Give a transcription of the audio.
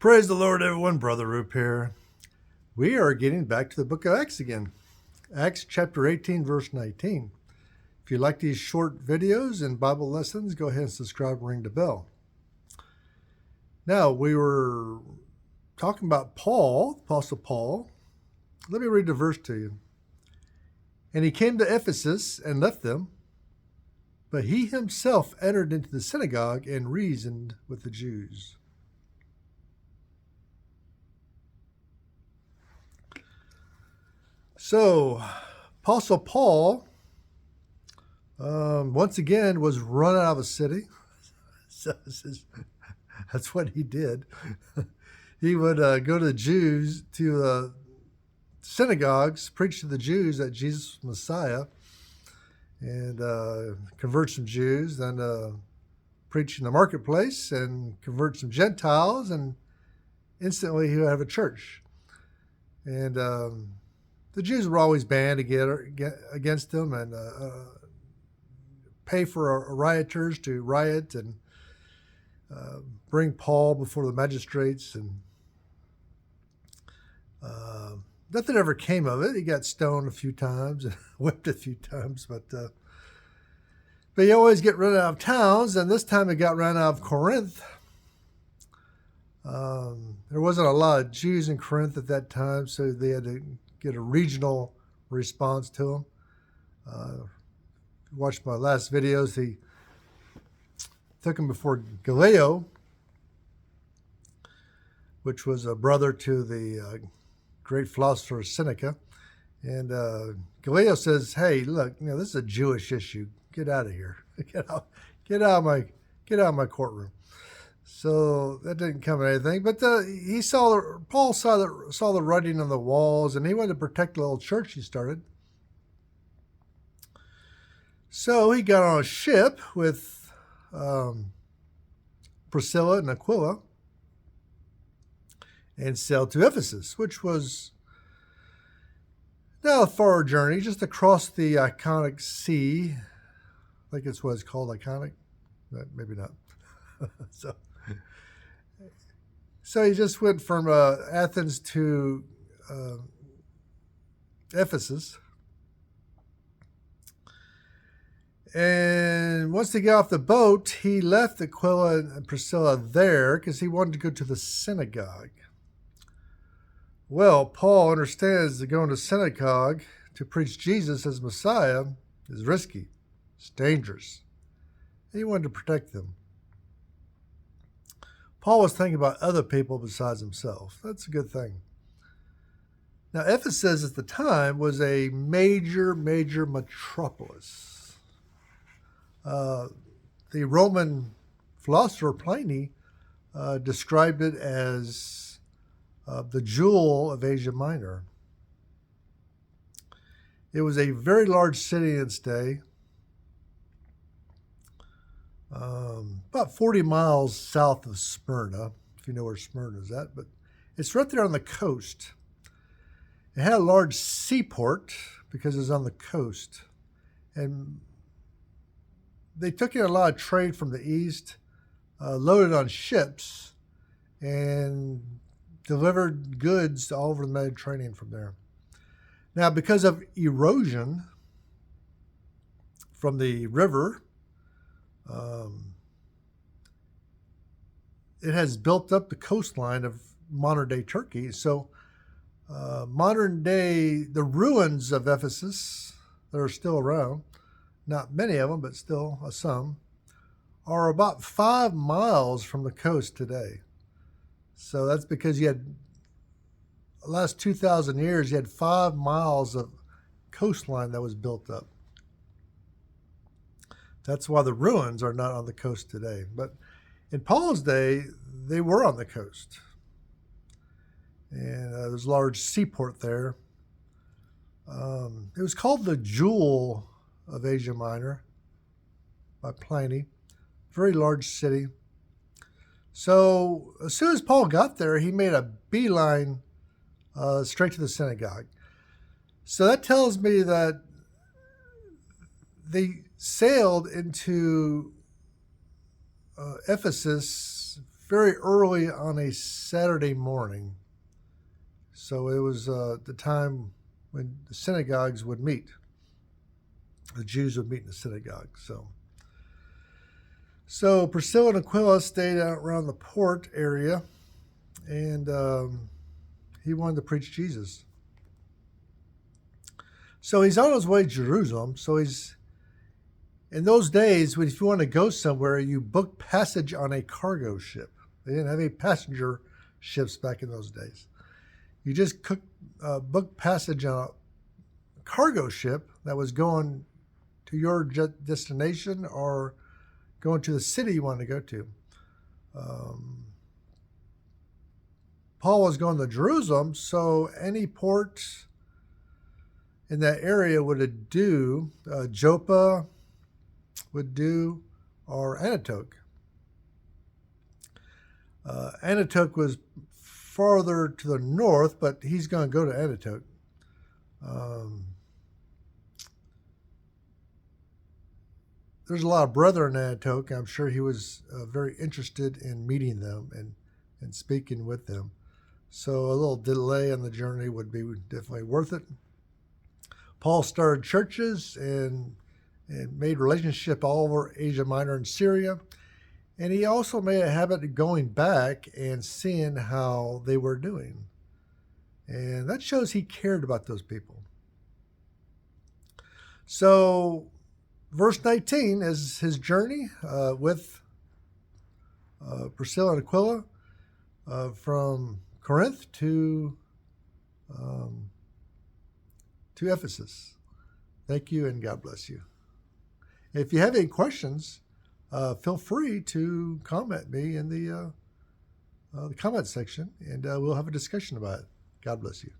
Praise the Lord, everyone. Brother Roop here. We are getting back to the book of Acts again. Acts chapter 18, verse 19. If you like these short videos and Bible lessons, go ahead and subscribe and ring the bell. Now, we were talking about Paul, Apostle Paul. Let me read the verse to you. And he came to Ephesus and left them, but he himself entered into the synagogue and reasoned with the Jews. So, Apostle Paul, once again, was run out of a city. So that's what he did. He would go to the Jews, to synagogues, preach to the Jews that Jesus was Messiah, and convert some Jews, then preach in the marketplace and convert some Gentiles, and instantly he would have a church. And the Jews were always banned against him and pay for rioters to riot and bring Paul before the magistrates. And nothing ever came of it. He got stoned a few times and whipped a few times. But he always get run out of towns, and this time he got run out of Corinth. There wasn't a lot of Jews in Corinth at that time, so they had to get a regional response to him. Watched my last videos. He took him before Gallio, which was a brother to the great philosopher Seneca. And Gallio says, "Hey, look, this is a Jewish issue. Get out of here. Get out of my courtroom." So that didn't come to anything. But Paul saw the writing on the walls, and he wanted to protect the little church he started. So he got on a ship with Priscilla and Aquila and sailed to Ephesus, which was not a far journey, just across the iconic sea. I think it's what it's called, iconic. Maybe not. So he just went from Athens to Ephesus. And once he got off the boat, he left Aquila and Priscilla there because he wanted to go to the synagogue. Well, Paul understands that going to synagogue to preach Jesus as Messiah is risky. It's dangerous. He wanted to protect them. Paul was thinking about other people besides himself. That's a good thing. Now, Ephesus at the time was a major metropolis. The Roman philosopher Pliny described it as the jewel of Asia Minor. It was a very large city in its day. About 40 miles south of Smyrna, if you know where Smyrna is at, but it's right there on the coast. It had a large seaport because it was on the coast, and they took in a lot of trade from the east, loaded on ships, and delivered goods all over the Mediterranean from there. Now, because of erosion from the river, it has built up the coastline of modern-day Turkey. So modern-day, the ruins of Ephesus that are still around, not many of them, but still some, are about 5 miles from the coast today. So that's because you had, the last 2,000 years, you had 5 miles of coastline that was built up. That's why the ruins are not on the coast today. But in Paul's day, they were on the coast. And there's a large seaport there. It was called the Jewel of Asia Minor by Pliny. Very large city. So as soon as Paul got there, he made a beeline straight to the synagogue. So that tells me that they sailed into Ephesus very early on a Saturday morning. So it was the time when the synagogues would meet. The Jews would meet in the synagogue. So Priscilla and Aquila stayed out around the port area, and he wanted to preach Jesus. So he's on his way to Jerusalem. So he's in those days, if you want to go somewhere, you book passage on a cargo ship. They didn't have any passenger ships back in those days. You just book passage on a cargo ship that was going to your destination or going to the city you wanted to go to. Paul was going to Jerusalem, so any port in that area would do. Joppa would do, or Antioch. Antioch was farther to the north, but he's going to go to Antioch. There's a lot of brethren in Antioch. I'm sure he was very interested in meeting them and speaking with them. So a little delay on the journey would be definitely worth it. Paul started churches and made relationship all over Asia Minor and Syria. And he also made a habit of going back and seeing how they were doing. And that shows he cared about those people. So verse 19 is his journey with Priscilla and Aquila from Corinth to Ephesus. Thank you, and God bless you. If you have any questions, feel free to comment me in the comment section, and we'll have a discussion about it. God bless you.